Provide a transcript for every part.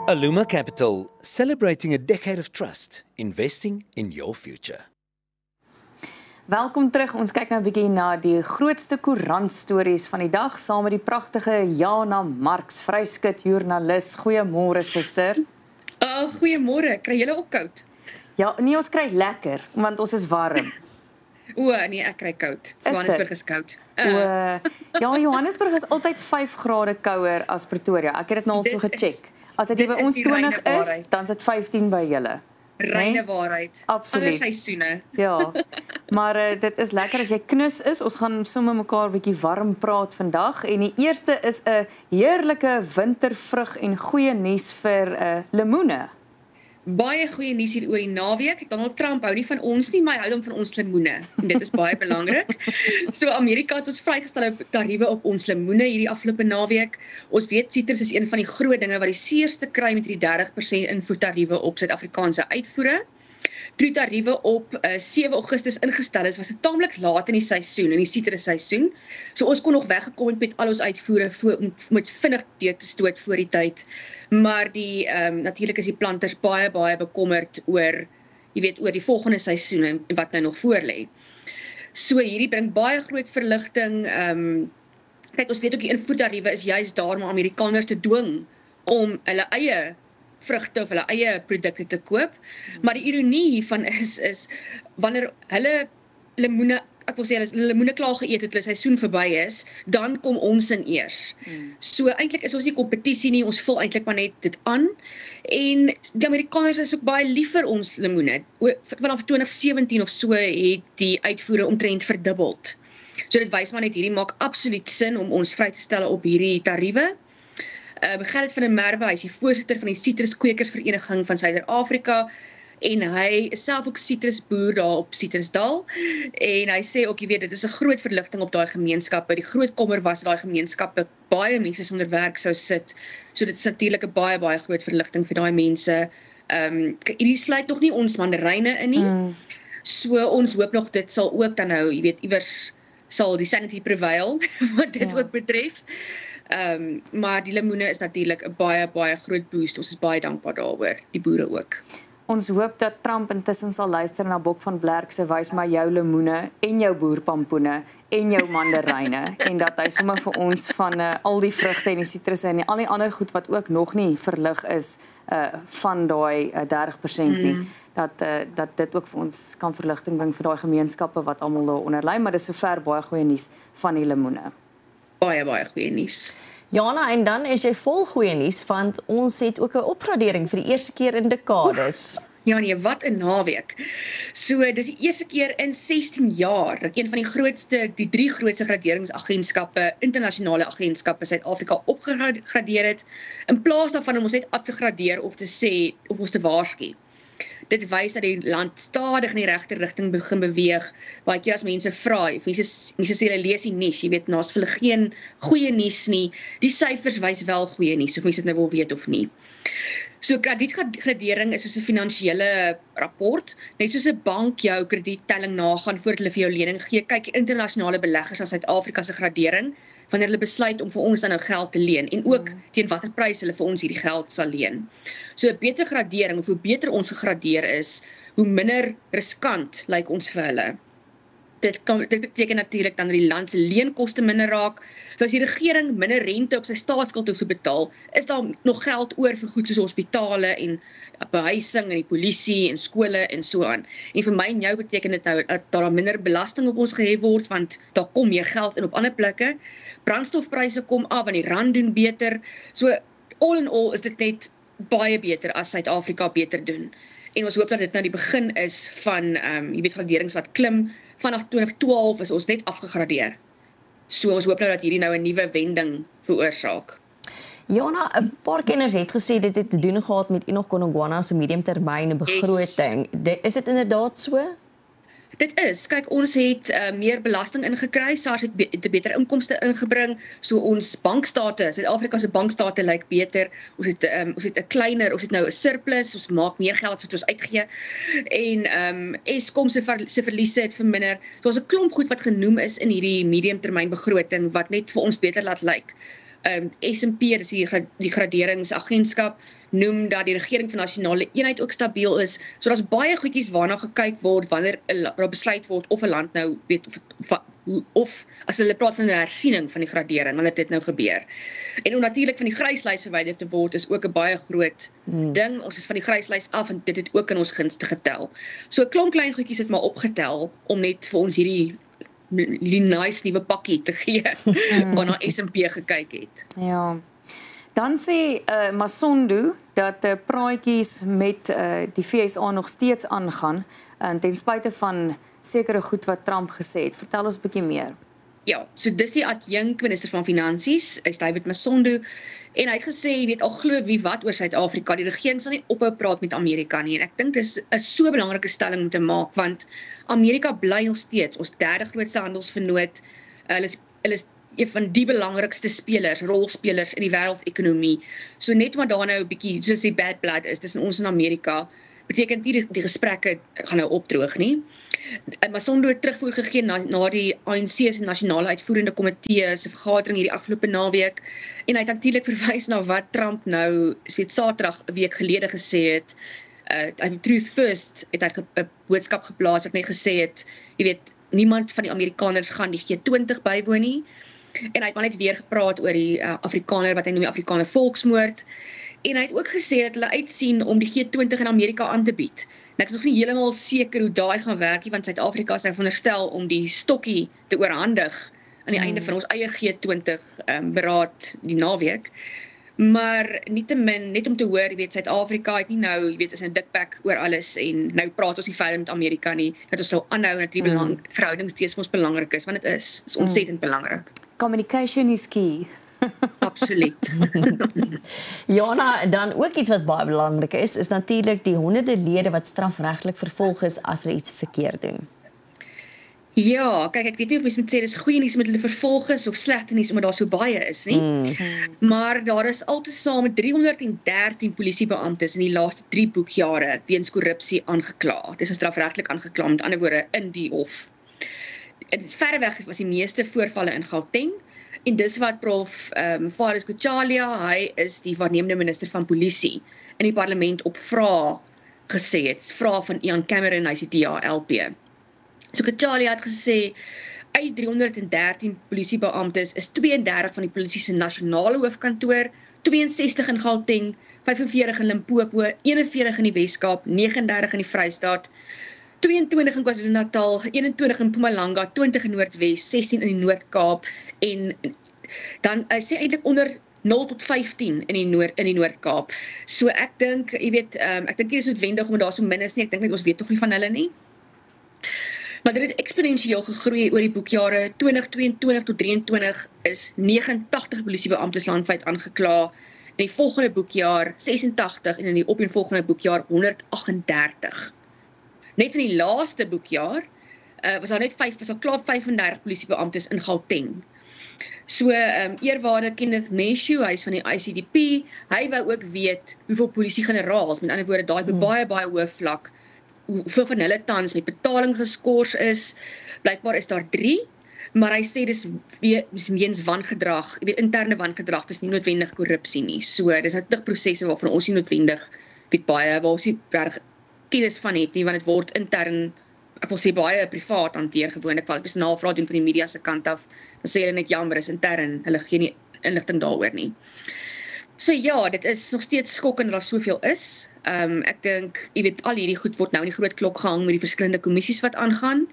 Aluma Capital, celebrating a decade of trust, investing in your future. Welkom terug. Ons kyk nou 'n bietjie na die grootste koerantstories van die dag saam met die pragtige Jana Marx, vryskut joernalis. Goeiemôre suster. Goeiemôre. Kry julle ook koud? Ja, nee, ons kry lekker want ons is warm. Nee, ek kry koud. Johannesburg is koud. Ja, Johannesburg is altyd 5 grade kouer as Pretoria. Ek het dit nou al so gecheck. As dit by ons 20 is, dan is dit 15 by julle. Reine waarheid. Absoluut. Alle seisoene. Ja, maar dit is lekker as jy knus is. Ons gaan sommer mekaar 'n bietjie warm praat vandag. En die eerste is 'n heerlike wintervrug en goeie nuus vir lemoene. Baie goeie nuus hier oor die naweek. Donald Trump hou nie van ons nie, maar hy hou dan van ons lemoene. En dit is baie belangrik. So Amerika het ons vrygestelde tariewe op ons lemoene hierdie afgelope naweek. Ons weet sitrus is een van die groot dinge wat die seerste kry met die 30% invoertariewe op Suid-Afrikaanse uitvoere. Toe tariewe op 7 Augustus ingestel is, was dit taamlik laat in die seisoen, in die sitrusseisoen. So ons kon nog weggekom het met al ons uitvoere met vinnig te stoot voor die tyd. Maar natuurlik is die planters baie bekommerd oor die volgende seisoen en wat nou nog voor lê. So hierdie bring baie groot verligting. Kyk, ons weet ook die invoertariewe is juist daar om Amerikaners te dwing om hulle eie vrugte of hulle eie produkte te koop. Maar die ironie hiervan is wanneer hulle lemoene, ek wil sê hulle lemoene klaar geëet het, hulle seisoen verby is, dan kom ons in eers. So eintlik is ons nie kompetisie nie, ons vul eintlik maar net dit aan. En die Amerikaners is ook baie lief vir ons lemoene. Vanaf 2017 of so het die uitvoere omtrent verdubbeld. So dit wys maar net hierdie maak absoluut sin om ons vry te stel op hierdie tariewe. Gerrit van der Merwe, hy is die voorsitter van die Sitruskwekersvereniging van Suider-Afrika en hy is self ook sitrusboer daar op Citrusdal en hy sê ook, dit is 'n groot verligting op daai gemeenskappe. Die groot kommer was dat daai gemeenskappe baie mense sonder werk sou sit. So dit is natuurlik 'n baie groot verligting vir daai mense. Hierdie sluit nog nie ons mandaryne in nie. So ons hoop nog dit sal ook dan nou, iewers sal die sanity prevail wat dit ook betref. Maar die lemoene is natuurlik 'n baie groot boost. Ons is baie dankbaar daaroor, die boere ook. Ons hoop dat Trump intussen sal luister na Bok van Blerk se wys maar jou lemoene en jou boerpampoene en jou mandaryne en dat hy sommer vir ons van al die vrugte en die sitrusse en al die ander goed wat ook nog nie verlig is van daai 30% nie. Dat dit ook vir ons kan verligting bring vir daai gemeenskappe wat almal daaronder lê, maar dis sover baie goeie nuus van die lemoene. Baie goeie nuus. Jana, en dan is jy vol goeie nuus, want ons het ook 'n opgradering vir die eerste keer in dekades. Ja nee, wat 'n naweek. So, dis die eerste keer in 16 jaar dat een van die 3 grootste graderingsagentskappe, internasionale agentskappe Suid-Afrika opgegradeer het, in plaas daarvan om ons net af te gradeer of te sê, of ons te waarsku. Dit wys dat die land stadig in die regte rigting begin beweeg. Baie keer as mense vra, mense sê hulle lees die nuus, naas hulle geen goeie nuus nie. Die syfers wys wel goeie nuus, of mense dit nou wil weet of nie. So kredietgradering is soos 'n finansiële rapport, net soos 'n bank jou krediettelling nagaan voordat hulle vir jou lening gee. Kyk, internasionale beleggers aan Suid-Afrika se gradering, wanneer hulle besluit om vir ons dan nou geld te leen en ook teen watter prys hulle vir ons hierdie geld sal leen. So 'n beter gradering of hoe beter ons gegradeer is, hoe minder riskant lyk ons vir hulle. Dit beteken natuurlik dan dat die land se leenkoste minder raak. So as die regering minder rente op sy staatsskuld hoef te betaal, is daar nog geld oor vir goed soos hospitale en behuising en die polisie en skole en so aan. En vir my en jou beteken dit nou dat daar minder belasting op ons gehef word, want daar kom meer geld in op ander plekke. Brandstofpryse kom af en die rand doen beter. So all in all is dit net baie beter as Suid-Afrika beter doen. En ons hoop dat dit nou die begin is van graderings wat klim. Vanaf 2012 is ons net afgegradeer. So ons hoop nou dat hierdie nou 'n nuwe wending veroorsaak. Jana, 'n paar kenners het gesê dit het te doen gehad met Enoch Godongwana se mediumtermyn begroting. Is dit inderdaad so? Dit is, kyk, ons het meer belasting ingekry, SARS het beter inkomste ingebring, so ons bankstate, Suid-Afrika se bankstate lyk beter, ons het 'n kleiner, ons het nou 'n surplus, ons maak meer geld wat ons uitgee, en Eskom se verliese het verminder, so ons 'n klomp goed wat genoem is in hierdie mediumtermyn begroting, wat net vir ons beter laat lyk. S&P, dis die graderingsagentskap, noem dat die regering van nasionale eenheid ook stabiel is. So daar's baie goedjies waarna gekyk word wanneer daar besluit word of 'n land nou weet of as hulle praat van 'n hersiening van die gradering, wanneer dit nou gebeur. En om natuurlik van die gryslys verwyder te word is ook 'n baie groot ding. Ons is van die gryslys af en dit het ook in ons gunste getel. So 'n klomp klein goedjies het maar opgetel om net vir ons hierdie nice nuwe pakkie te gee waarna S&P gekyk het. Ja. Dan sê Masondo dat praatjies met die FSA nog steeds aangaan ten spyte van sekere goed wat Trump gesê het. Vertel ons 'n bietjie meer. Ja, so dis die adjunk minister van Finansies, is David Masondo, en hy het gesê, jy weet, al glo wie wat oor Suid-Afrika, die regering sal nie ophou praat met Amerika nie, en ek dink dis 'n so belangrike stelling om te maak, want Amerika bly nog steeds ons derde grootste handelsvernoot. Hulle is een van die belangrikste rolspelers in die wêreldekonomie. So net maar daar nou 'n bietjie soos die bad blood is tussen ons en Amerika, beteken nie die gesprekke gaan nou opdroog nie. Masondo het terugvoer gegee na die ANC se nasionale uitvoerende komitee se vergadering hierdie afgelope naweek, en hy het natuurlik verwys na wat Trump nou Saterdag 'n week gelede gesê het. Truth First het hy 'n boodskap geplaas wat net gesê het, jy weet, niemand van die Amerikaners gaan die G20 bywoon nie. En hy het maar net weer gepraat oor die Afrikaner, wat hy noem die Afrikaner volksmoord. En hy het ook gesê dat hulle uitsien om die G20 in Amerika aan te bied. En ek is nog nie heeltemal seker hoe daai gaan werk nie, want Suid-Afrika is nou veronderstel om die stokkie te oorhandig aan die einde van ons eie G20 beraad die naweek. Maar nietemin, net om te hoor, jy weet, Suid-Afrika het nie nou, jy weet, is 'n dikpak oor alles en nou praat ons nie verder met Amerika nie, dat ons sal aanhou dat die verhoudings steeds vir ons belangrik is, want dit is ontsettend belangrik. Communication is key. Absoluut. Jana, dan ook iets wat baie belangrik is natuurlik die honderde lede wat strafregtelik vervolg is as hulle iets verkeerd doen. Ja, kyk, ek weet nie of mens moet sê dis goeie nuus met hulle vervolg is of slegte nuus omdat daar so baie is nie. Maar daar is altesaam 313 polisiebeamptes in die laaste 3 boekjare weens korrupsie aangekla. Dis strafregtelik aangekla, met ander woorde in die hof. Dit verreweg was die meeste voorvalle in Gauteng. En dis wat Prof. Faris Kuchalia, hy is die waarnemende minister van polisie, in die parlement op vrae gesê het. Vrae van Ian Cameron, hy is die DA-LP. So Kuchalia het gesê, uit 313 polisiebeamptes is 32 van die polisie se nasionale hoofkantoor, 62 in Gauteng, 45 in Limpopo, 41 in die Wes-Kaap, 39 in die Vrystaat, 22 in KwaZulu-Natal, 21 in Mpumalanga, 20 in Noordwes, 16 in die Noord-Kaap, en dan hy sê eintlik onder 0 tot 15 in die Noord-Kaap. So ek dink, jy weet, ek dink nie is noodwendig om daar so min is nie, ek dink net ons weet nog nie van hulle nie. Maar dit het eksponensieel gegroei oor die boekjare 2022 tot 2023 is 89 polisiebeamptes landwyd aangekla, in die volgende boekjaar 86 en in die opeenvolgende boekjaar 138. Net in die laaste boekjaar was daar klaar 35 polisiebeamptes in Gauteng. So eerwaarde Kenneth Meshu, hy is van die ICDP, hy wou ook weet hoeveel polisie-generaals, met ander woorde daai baie hoë vlak, hoeveel van hulle tans met betaling geskort is. Blykbaar is daar 3, maar hy sê dis weens wangedrag, jy weet, interne wangedrag, dis nie noodwendig korrupsie nie. So dis nou prosesse waarvan ons nie noodwendig weet baie, waar ons nie kennis van het nie, want dit word intern, ek wil sê baie privaat hanteer gewoonlik, want ek is navraag doen van die media se kant af, dan sê hulle net jammer, is intern, hulle gee nie inligting daaroor nie. So ja, dit is nog steeds skokkend dat daar soveel is. Ek dink, jy weet, al hierdie goed word nou in die groot klok gehang met die verskillende kommissies wat aangaan.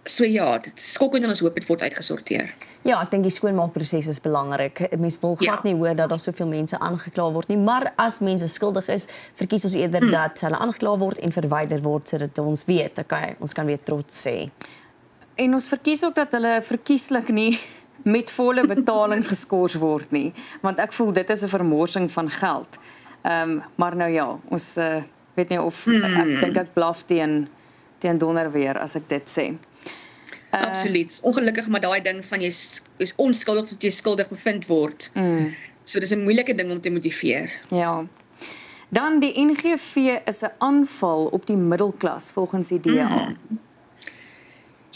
So ja, dit is skokkend en ons hoop dit word uitgesorteer. Ja, ek dink die skoonmaakproses is belangrik. Mens wil glad nie hoor dat daar soveel mense aangekla word nie, maar as mense skuldig is, verkies ons eerder dat hulle aangekla word en verwyder word sodat ons weet, okay, ons kan weer trots sê. En ons verkies ook dat hulle verkieslik nie met volle betaling geskort word nie, want ek voel dit is 'n vermorsing van geld. Maar nou ja, ons weet nie of ek dink ek blaf teen donder weer as ek dit sê. Absoluut. Ongelukkig maar daai ding van jy is onskuldig tot jy skuldig bevind word. So dis 'n moeilike ding om te motiveer. Ja. Dan die NGV is 'n aanval op die middelklas volgens die DA.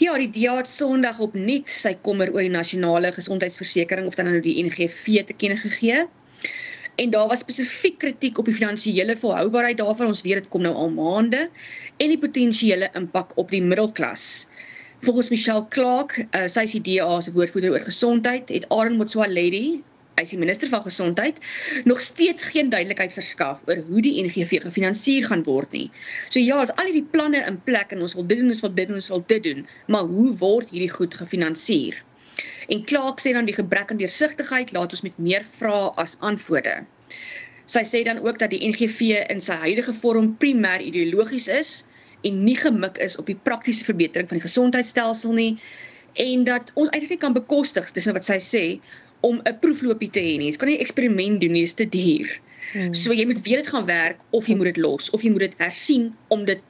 Ja, die DA het Sondag opnuut sy kommer oor die nasionale gesondheidsversekering of dan nou die NGV te kenne gegee. En daar was spesifiek kritiek op die finansiële volhoubaarheid daarvan. Ons weet dit kom nou al maande en die potensiële impak op die middelklas. Volgens Michelle Clark, sy is die DA se woordvoerder oor gesondheid, het Aaron Motsoaledi, hy is die minister van gesondheid, nog steeds geen duidelikheid verskaf oor hoe die NGV gefinansier gaan word nie. So ja, as al hierdie planne in plek en ons wil dit doen, ons wil dit doen, ons wil dit doen, maar hoe word hierdie goed gefinansier? En Clark sê dan die gebrek aan deursigtigheid laat ons met meer vrae as antwoorde. Sy sê dan ook dat die NGV in sy huidige vorm primêr ideologies is en nie gemik is op die praktiese verbetering van die gesondheidsstelsel nie en dat ons eintlik nie kan bekostig, dis wat sy sê, om 'n proefloopie te hê nie. Jy kan nie 'n eksperiment doen nie, dis te duur. So jy moet weet dit gaan werk of jy moet dit los of jy moet dit hersien of dit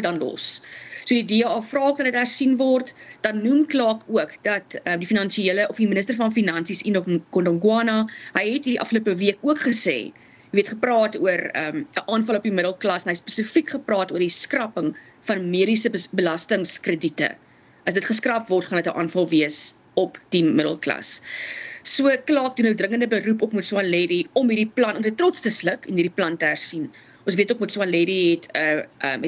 dan los. So die DA vra ook dat dit hersien word, dan noem Clark ook dat die finansiële of die minister van Finansies Enoch Godongwana, hy het hierdie afgelope week ook gesê, jy weet gepraat oor 'n aanval op die middelklas en hy spesifiek gepraat oor die skrapping van mediese belastingkrediete. As dit geskrap word, gaan dit 'n aanval wees op die middelklas. So Clark doen nou dringende beroep op Motsoaledi om hierdie plan, om dit trots te sluk en hierdie plan te hersien. Ons weet ook Motsoaledi het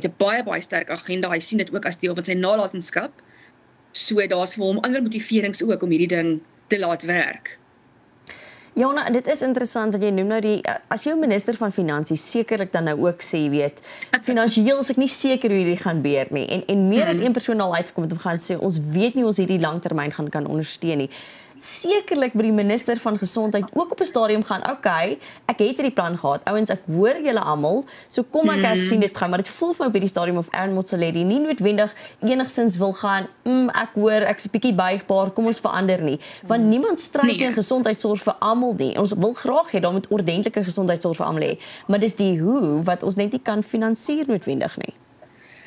'n baie sterk agenda, hy sien dit ook as deel van sy nalatenskap. So daar's vir hom ander motiverings ook om hierdie ding te laat werk. Jana, dit is interessant wat jy noem nou as jou minister van Finansies sekerlik dan nou ook sê, weet, finansiëel is ek nie seker hoe hierdie gaan beheer nie. En meer as een persoon al uitgekom het om gaan sê, ons weet nie ons hierdie langtermyn gaan kan ondersteun nie. Sekerlik by die minister van Gesondheid ook op 'n stadium gaan, okay, ek het hierdie plan gehad, ouens, ek hoor julle almal, so kom ek hersien dit gaan, maar dit voel vir my op hierdie stadium of Aaron Motsoaledi nie noodwendig enigstens wil gaan, ek hoor, ek's 'n bietjie buigbaar, kom ons verander nie, want niemand stryd teen gesondheidsorg vir almal nie. Ons wil graag hê daar moet ordentlike gesondheidsorg vir almal hê, maar dis die hoe wat ons net nie kan finansier noodwendig nie.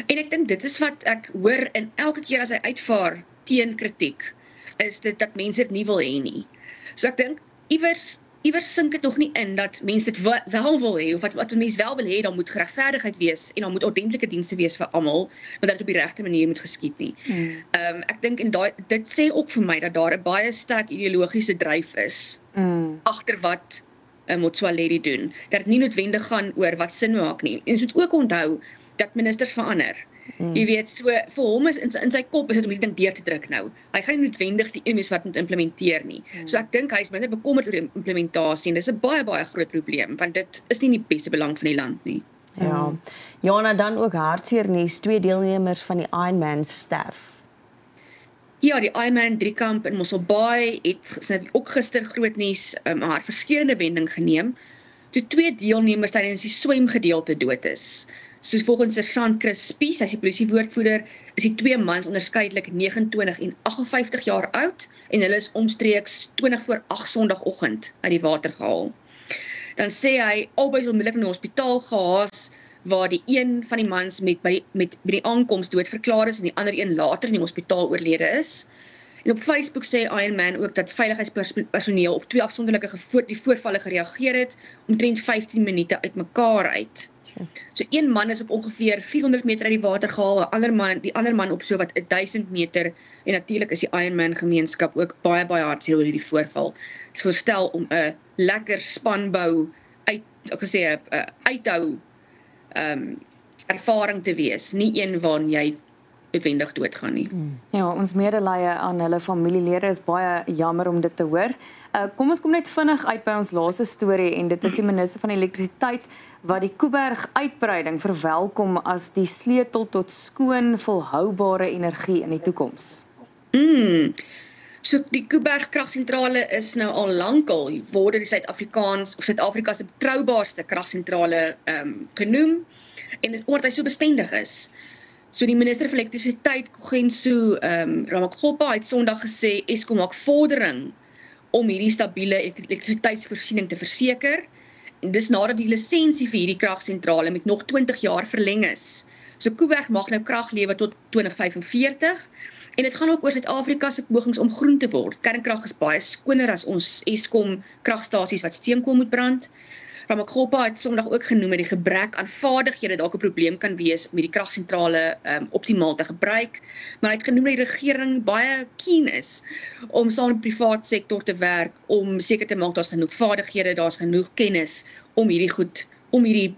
En ek dink dit is wat ek hoor in elke keer as hy uitvaar teen kritiek, is dit dat mense dit nie wil hê nie. So ek dink, iewers sink dit nog nie in dat mense dit wel wil hê, of wat mense wel wil hê, dan moet geregverdigheid wees, en dan moet ordentlike dienste wees vir almal, maar dat dit op die regte manier moet geskied nie. Ek dink, en dit sê ook vir my, dat daar 'n baie sterk ideologiese dryf is, agter wat Motsoaledi doen, dat dit nie noodwendig gaan oor wat sin maak nie, en jy moet ook onthou, dat ministers verander. Jy weet, so vir hom is in sy kop is dit om die ding deur te druk nou. Hy gaan nie noodwendig die een wat moet implementeer nie. So ek dink hy is minder bekommerd oor die implementasie en dis 'n baie groot probleem want dit is nie in die beste belang van die land nie. Ja. Jana, dan ook hartseer nuus, 2 deelnemers van die Ironman sterf. Ja, die Ironman Driekamp in Mossel Bay het ook gister groot nuus haar verskeurende wending geneem toe 2 deelnemers tydens die swemgedeelte dood is. Soos volgens Sergeant Chris Spies, hy is die polisiewoordvoerder, is die 2 mans onderskeidelik 29 en 58 jaar oud en hulle is omstreeks 20 voor 8 Sondagoggend uit die water gehaal. Dan sê hy albei onmiddellik in die hospitaal gehaas waar die een van die mans by die aankoms dood verklaar is en die ander een later in die hospitaal oorlede is. En op Facebook sê Ironman ook dat veiligheidspersoneel op 2 afsonderlike die voorvalle gereageer het omtrent 15 minute uit mekaar uit. So een man is op ongeveer 400 meter uit die water gehaal, die ander man op so wat 1000 meter en natuurlik is die Ironman gemeenskap ook baie hartseer oor hierdie voorval. Dit is voorstel om 'n lekker spanbou uithou ervaring te wees, nie een waarin jy noodwendig doodgaan nie. Ja, ons medelee aan hulle familielede is baie jammer om dit te hoor. Kom ons kom net vinnig uit by ons laaste storie en dit is die minister van elektrisiteit wat die Kuiberg uitbreiding verwelkom as die sleutel tot skoon, volhoubare energie in die toekoms. So die Kuiberg kragsentrale is nou al lankal word die Suid-Afrika se betroubaarste kragsentrale genoem en omdat hy so bestendig is. So die minister van elektrisiteit Kogentso Ramokgopa het Sondag gesê Eskom maak vordering om hierdie stabiele elektrisiteitsvoorsiening te verseker. En dis nadat die lisensie vir hierdie kragsentrale met nog 20 jaar verleng is. So Kuiberg mag nou krag lewer tot 2045 en dit gaan ook oor Suid-Afrika se pogings om groen te word. Kernkrag is baie skoner as ons Eskom kragstasies wat steenkool moet brand. Ramagopa het Sondag ook genoem dat die gebrek aan vaardighede dalk 'n probleem kan wees om hierdie kragsentrale optimaal te gebruik, maar hy het genoem dat die regering baie keen is om saam met die privaat sektor te werk om seker te maak daar's genoeg vaardighede, daar's genoeg kennis om hierdie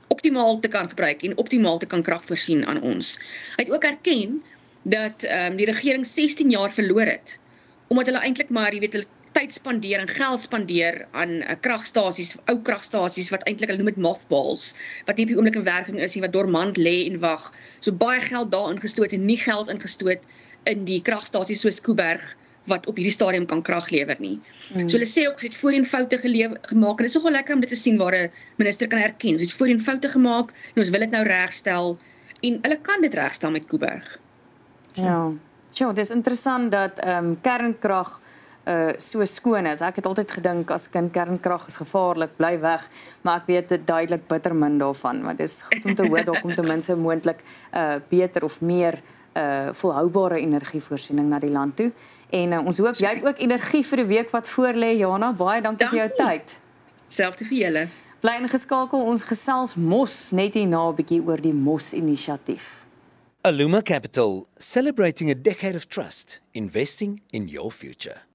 optimaal te kan gebruik en optimaal te kan krag voorsien aan ons. Hy het ook erken dat die regering 16 jaar verloor het, omdat hulle eintlik maar, hulle tyd spandeer en geld spandeer aan kragstasies, ou kragstasies wat eintlik hulle noem dit mothballs, wat nie op die oomblik in werking is nie, wat dormant lê en wag. So baie geld daar ingestoot en nie geld ingestoot in die kragstasies soos Kuiberg wat op hierdie stadium kan krag lewer nie. So hulle sê ook, ons het voorheen foute gemaak en dit is nogal lekker om dit te sien waar 'n minister kan erken. Ons het voorheen foute gemaak en ons wil dit nou regstel en hulle kan dit regstel met Kuiberg. Ja, dit is interessant dat kernkrag so skoon is. Ek het altyd gedink as kind kernkrag is gevaarlik, bly weg, maar ek weet dit duidelik bitter min daarvan, maar dis goed om te hoor daar kom ten minste moontlik beter of meer volhoubare energievoorsiening na die land toe. En ons hoop jy het ook energie vir die week wat voorlê, Jana. Baie dankie vir jou tyd. Selfde vir julle. Bly ingeskakel, ons gesels mos net hierna 'n bietjie oor die MOS-inisiatief. Aluma Capital, celebrating a decade of trust, investing in your future.